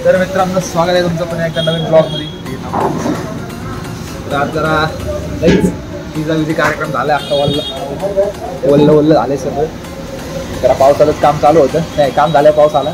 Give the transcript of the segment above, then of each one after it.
तर मित्रांनो स्वागत आहे तुमचं पण एका नवीन ब्लॉगमध्ये. तर आज जरा लईच विजा कार्यक्रम झाला. आता वल्ल झाले सगळं. जरा पावसाचंच काम चालू होतं. नाही काम झालं पाऊस आला.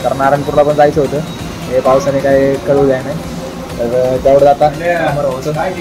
कारण नारायणपूरला पण जायचं होतं. हे पावसाने काय कळू द्याय नाही. तर तेवढं आता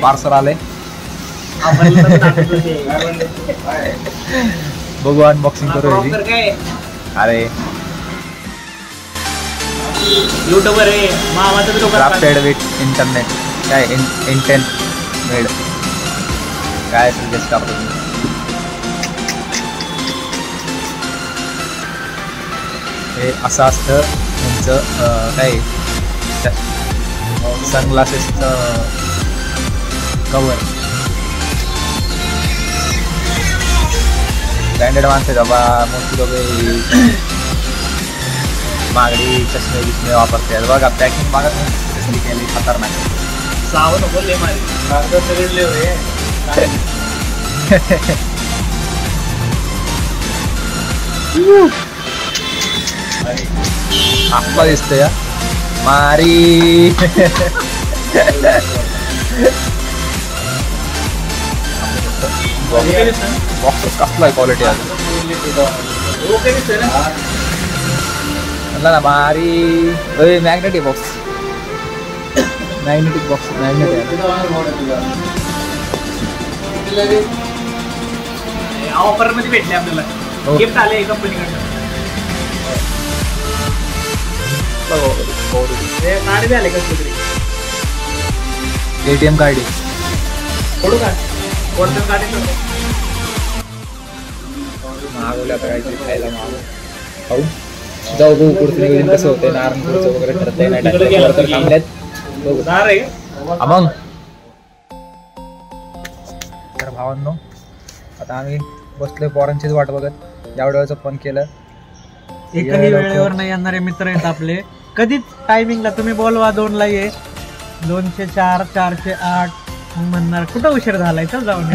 पार्सल आलंय. बघू अनबॉक्सिंग करू. अरे यूट्यूबर आहे मामाचं क्राफ्टेड विथ इंटरनेट काय इंटेन मेड काय सजेस्ट करतो तुम्ही. हे असं असतं तुमचं काय सनग्लासेसचं कवर. ब्रँडेड माणसं बाबा मोठी लोक मागडी चष्मे बिष्मे वापरते. बघा पॅकिंग मागत कसली केली खतरनाक. सावध बोलले माझे आपला दिसतोय या मारी. बॉक्स कसला क्वालिटी आहे ना मारी. Magnetic box magnetic box magnetic offer मध्ये भेटले आपल्याला. गिफ्ट आले कंपनीकडनं. कार्ड झाले कसं तरी ATM कार्ड फोडू का कोणतं कार्ड मागवलं आता काहीतरी खायला खाऊ जाऊ बघू पुढचं नियोजन कसं होतंय. नारायणपूरचं वगैरे ठरतंय नाही थांबल्यात मग. तर भावांनो आता आम्ही बसलोय पोरांचीच वाट बघत. एवढ्या वेळेचं फोन केलं. एकही वेळेवर नाही येणारे मित्र आहेत आपले. कधीच टायमिंगला तुम्ही बोलवा 2ला ये 204 408 मग म्हणणार कुठं उशीर झालाय चल जाऊन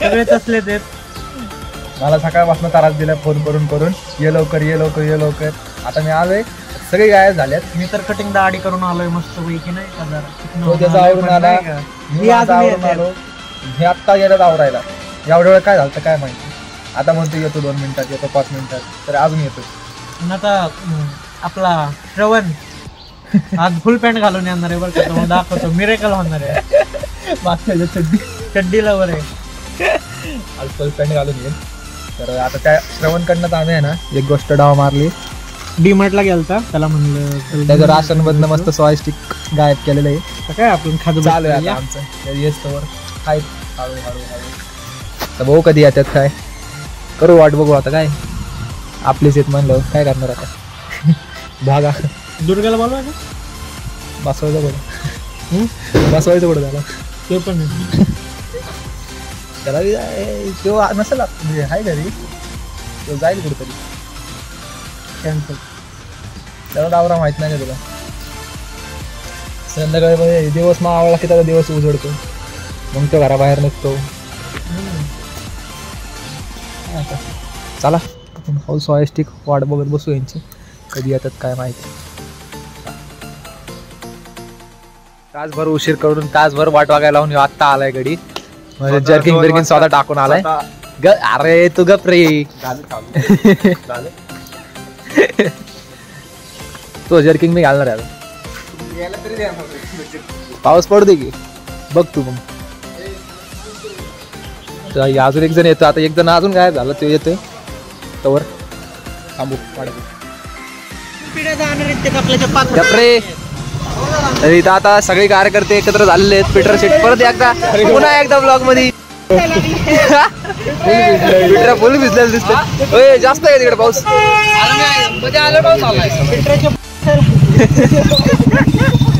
सगळेच असले ते. मला सकाळपासून त्रास दिला फोन करून करून ये लवकर ये लवकर ये लवकर. आता मी आलोय सगळे गायब झाल्यात. मी तर कटिंग दाढी करून आलोय मस्त पैकी नाही का जरा त्याचा आवरून आला. मी आवरून आलो. हे आत्ता गेल्यात आवरायला. एवढ्या वेळ काय झालं काय माहिती. आता म्हणतो येतो 2 मिनिटात येतो 5 मिनिटात तर अजून येतो. आता आपला श्रवण आज फुल पॅन्ट घालून येणार आहे बरं का. दाखवतो मिरेकल होणार आहे. मागच्या चड्डीला वर आहे आज फुल पॅन्ट घालून येईल. तर आता त्या श्रवणकडनं आम्ही आहे ना एक गोष्ट डाव मारली. डीमार्टला गेलता त्याला म्हणलं त्याचं राशन मधनं मस्त सोया स्टिक गायब केलेलं आहे. काय आपण खातो चालू आहे आमचं. येस्तोवर काय हळूहळू तर भाऊ कधी येतात काय करू वाट बघू. आता काय आपलीच येत म्हणलं काय करणार आता. भागा दुर्गाला बोलवा का बसवायचं कुठं बसवायचं कुठं झालं ते पण त्याला तो नसेल म्हणजे आहे घरी तो जाईल कुठेतरी कॅन्सल. त्याला डावरा माहित नाही तुला. संध्याकाळी दिवस मावळला की त्याचा दिवस उजडतो मग तो घराबाहेर निघतो. चला आपण हाऊस सोया स्टिक वाट बघत बसू यांची कधी येतात काय माहिती. तासभर उशीर करून तासभर वाट बघायला लावून आत्ता आलाय गडी. म्हणजे जर्किंग बिर्किंग स्वतः टाकून आलाय. अरे तू गप रे. तो जर्किंग मी घालणार आहे. पाऊस पडू दे की बघ तू मग. अजून एक जण येतो. आता एक जण अजून गायब झाला तो येतोय तवर थांबू इथं आता सगळे कार्यकर्ते एकत्र झालेले आहेत. पीटर शेट परत एकदा पुन्हा एकदा ब्लॉग मध्ये पीटर फुल भिजलेलं दिसतंय. जास्त आहे तिकडे पाऊस.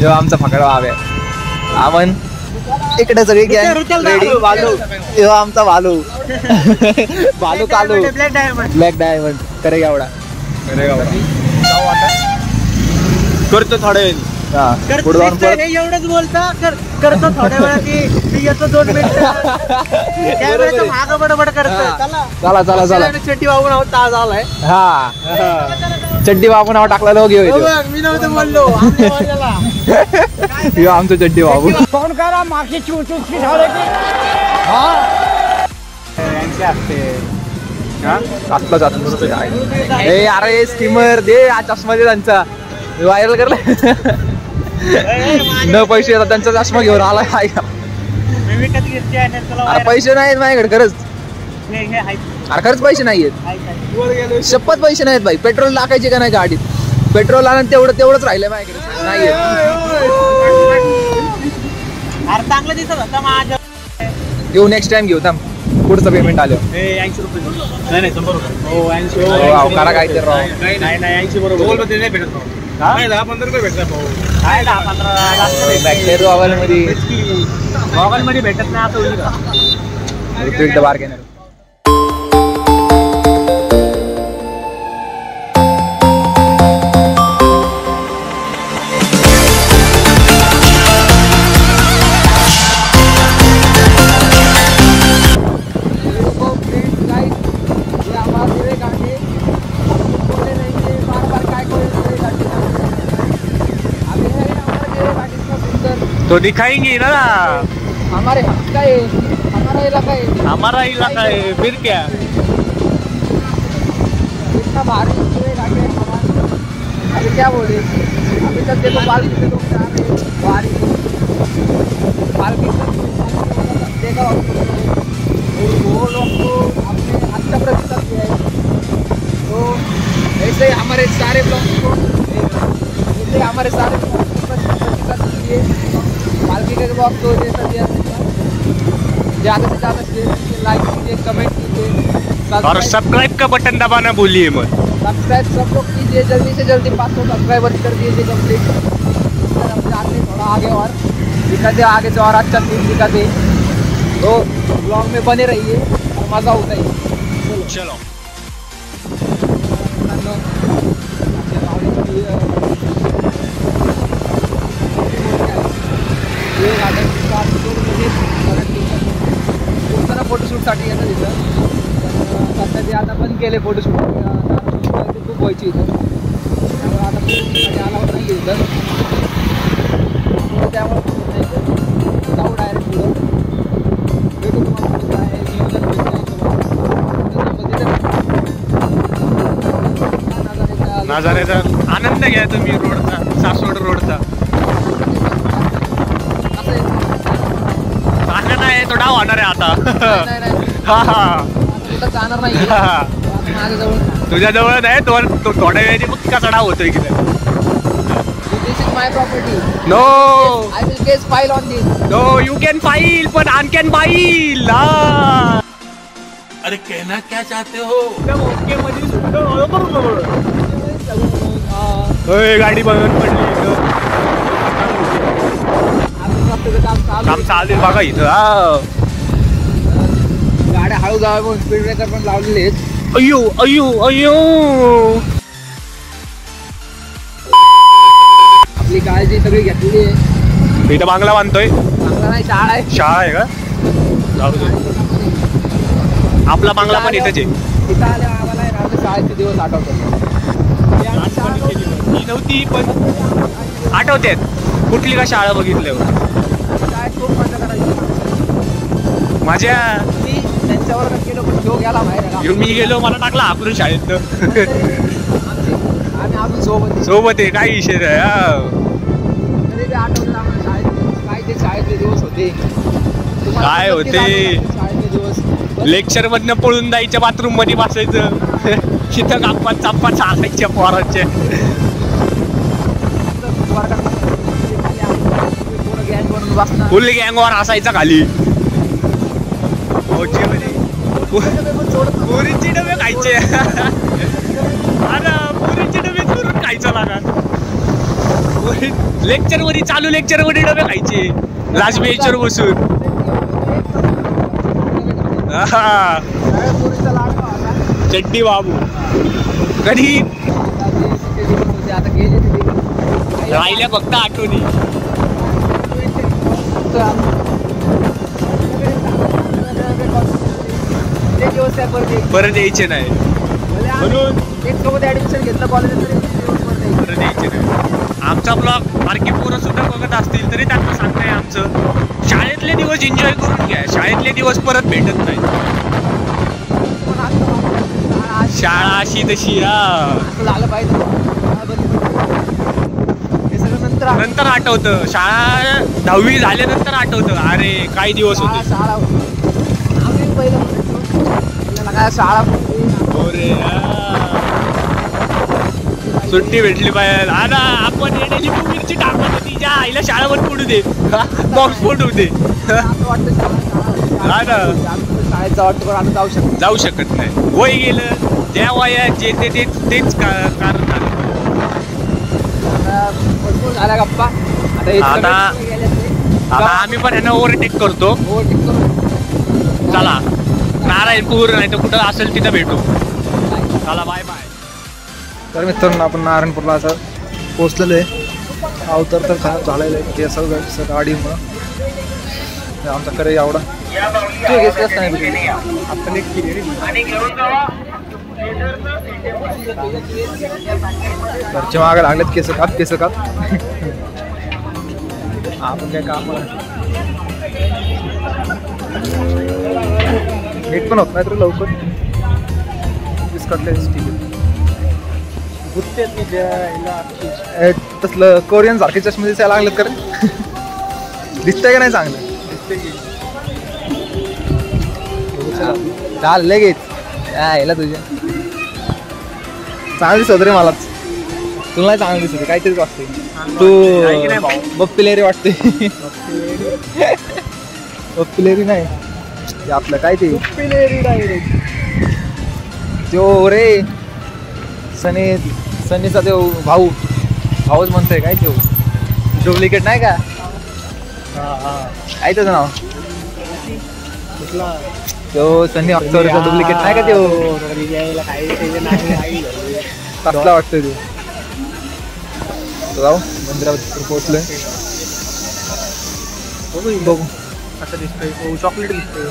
आमचा फकड वाव्या आपण इकडे सगळी आमचा भालू भालू कालू ब्लॅक डायमंड करेगावडा करतो थोडे हा करतो पुढे जाऊन दिसतंय, परत हे एवढंच बोलता करतो थोड्या वेळात मी येतो 2 मिनिटं कॅमेऱ्याचं मागं बडबड करतोय. हा. चला चला चला चट्टी वाहून आहोत ताज आलाय. हा चड्डी बाबू नाव टाकला लोक घेऊ हो बघ, मी नव्हतं बोललो आमच्या वाल्याला. यो आमचं चड्डी बाबू फोन करा मागची चुकी झाली आत्ताच आता ए अरे स्कीमर दे हा चष्मा दे त्यांचा व्हायरल करला न पैसे येतात त्यांचा चष्मा घेऊन आला अरे पैसे नाहीत माझ्याकडे खरंच अरे खरंच पैसे नाहीयेत शपथ पैसे नाहीत भाई पेट्रोल टाकायचे का नाही गाडीत पेट्रोल आणून तेवढंच राहिलंय माझ्याकडे नाहीये अरे चांगलं दिसत होता माझ्या घेऊ नेक्स्ट टाइम घेऊ थांब पुढचं पेमेंट आलं 80 रुपये नाही 100 रुपये हो 80 हो करा काय ते राव नाही 80 बरोबर नाही भेटत 10-15 रुपये भेटतात भाऊ काय 10-15 मोबाईल मध्ये भेटत नाही आता होईल का तू एकदा बार घेणार तो दिखाएंगे ना हमारे का है हमारा इलाका है हमारा इलाका है फिर क्या इतना भारी है गाड़ी है अभी क्या बोले अभी तक देखो बाल से लोग जा रहे हैं भारी देखा वो लोग तो अपने अच्छा प्रतिशत दिया है तो ऐसे हमारे सारे ब्लॉग को ऐसे हमारे सारे प्रतिशत दिए पालकी के ब्लॉग तो जैसा दिया ज़्यादा से ज़्यादा शेयर कीजिए लाइक कीजिए कमेंट कीजिए और सब्सक्राइब का बटन दबाना भूलिए मत सब्सक्राइब सब लोग कीजिए जल्दी से जल्दी 500 सब्सक्राइबर कर दीजिए कंप्लीट हम जाते हैं थोड़ा आगे और दिखाते आगे से और अच्छा सीन दिखाते तो ब्लॉग में बने रहिए और मज़ा होता है चलो फोटोशूटसाठी येतं तिथं सध्या ते आता बंद केले फोटोशूट खूप व्हायची इथं त्यामुळे आता फोटोशूटसाठी अलाउड नाही इथं त्यामुळे जाऊ डायरेक्ट पुढं भेटू तुम्हाला पुढं आहे नियोजन नजाऱ्याचा आनंद घ्या तुम्ही रोडचा सासवड रोडचा आनंद आहे तो डाव होणार आहे आता हा हा जाणार नाही माझ्याजवळ तुझ्या जवळ नाही तो थोड्या वेळाने मग कसा डाव होतोय की this is my property no I will case file on this no you can file पण आन कॅन फाईल अरे कहना क्या चाहते हो गाडी बंद पडली काम चालू बघा इथं गाड्या हळू जावे म्हणून स्पीड ब्रेकर पण लावलेले आहेत अयो अयो अयो आपली काळजी सगळी घेतलेली आहे इथं बांगला बांधतोय चांगला नाही शाळा आहे शाळा आहे का जाऊ दे आपला बांगला पण इथंच आहे इथं आल्या आम्हाला आहे ना आपल्या शाळेचे दिवस आठवतात नव्हती पण आठवते कुठली का शाळा बघितल्यावर शाळेत खूप मजा करायची माझ्या मी त्यांच्यावर गेलो पण जो गेला बाहेर मी गेलो मला टाकला आपण शाळेत आम्ही अजून सोबत आहे काही विषय नाही तरी ते आठवतात आम्हाला शाळेत काय ते शाळेतले दिवस होते काय होते शाळेतले दिवस लेक्चर मधनं पळून जायच्या बाथरूम मध्ये बसायचं तिथं गप्पा चप्पा चालायच्या पोरांच्या फुल गँगवर असायचा खाली पुरीचे डबे खायचे अरे पुरीचे डबे चुरून खायचं लागा लेक्चर मध्ये चालू लेक्चर मध्ये डबे खायचे लास्ट बेंचवर बसून चड्डी बाबू कधी आता गेले राहिल्या फक्त आठवणी. परत यायचे नाही म्हणून ऍडमिशन घेतलं कॉलेज परत यायचे नाही. आमचा ब्लॉग बारकी पोरं सुद्धा बघत असतील तरी त्यांना सांगताय आमचं शाळेतले दिवस एन्जॉय करून घ्या. शाळेतले दिवस परत भेटत नाही. शाळा अशी तशी झालं पाहिजे. हे सगळं नंतर आठवतं. शाळा 10वी झाल्यानंतर आठवतं अरे काय दिवस होते. शाळा पहिलं काय शाळा सुट्टी भेटली पाहिजे. हा ना आपण येण्याची मिरची टाकतो तिच्या आईला शाळावर पडू दे. बॉक्स फोडू दे. हा ना शाळेत वाटतं आता जाऊ शकत नाही. वय गेलं ज्या वयात जे तेच कारण झालं. झाला गप्पा आता आम्ही पण यांना ओव्हरटेक करतो. चला नारायणपूर नाही तर कुठं असेल तिथं भेटू. चला बाय बाय. तर मित्रांनो आपण नारायणपूरला असं पोचलेलो आहे. अवतर तर खराब झालेलं आहे ते सगळं गाडीमुळं. आमचा करे एवढा घरचे मागे लागलेत केस काप. आपण काय काम नीट पण होत नाही तर लवकर बिस्कटले तसलं कोरियन सारखे चष्मे दिसायला लागलेत कर. दिसतंय का नाही चांगलं. चाल लगेच यायला तुझ्या चांगलं दिसत रे मलाच. तुला नाही चांगलं दिसत काहीतरीच वाटते. तू बप्पिलेरी वाटते. बप्पिलेरी नाही आपलं काय ते तो रे सनीचा तो भाऊच म्हणतोय काय तो डुप्लिकेट नाही का. काय त्याचं नाव तो सनी अख्तरचा डुप्लिकेट नाही का तो. कसला वाटतोय तो. जाऊ मंदिरावर पोहोचलोय. बघू असं दिसतोय. चॉकलेट दिसतोय.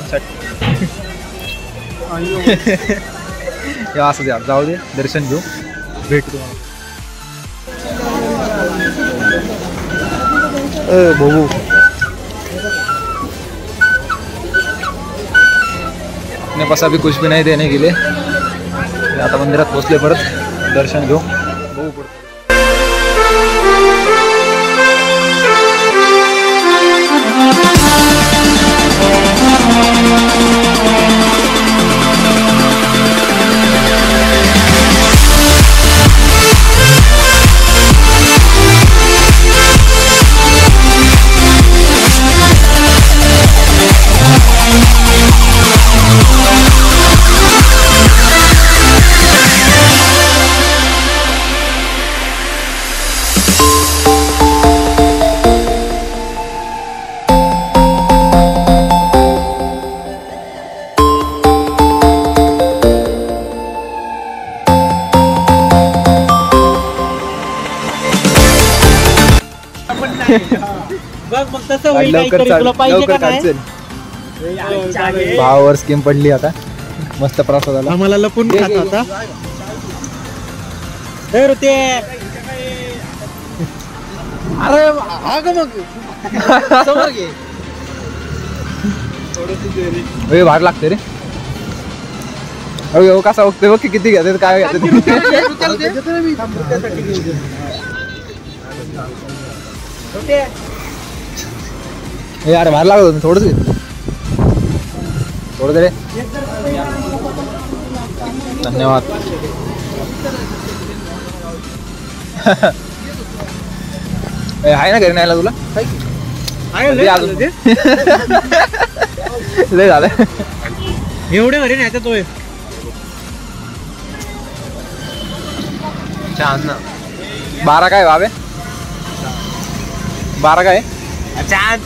असं द्या जाऊ दे दर्शन घेऊ भेटू तुम्हाला. बघू अपने पास अभी कुछ भी नहीं देने के लिए. आता मंदिरात पोहोचले परत दर्शन घेऊ. बघू पुढे. बघ मग तसं होईल काहीतरी. तुला पाहिजे का नाही. भावावर स्कीम पडली आता. मस्त प्रसाद झाला. आम्हाला लपून खात होता. ते अरे हा का मग समोर घे. भाड लागते रे. अरे कसा बघतोय बघ किती घेतात काय घेतात. अरे भाड लागत होतं थोडंच थोडं रे. धन्यवाद. आहे ना घरी न्यायला तुला. लय झालं एवढे घरी नाही तो. छान ना. 12 काय भावे 12 काय छान.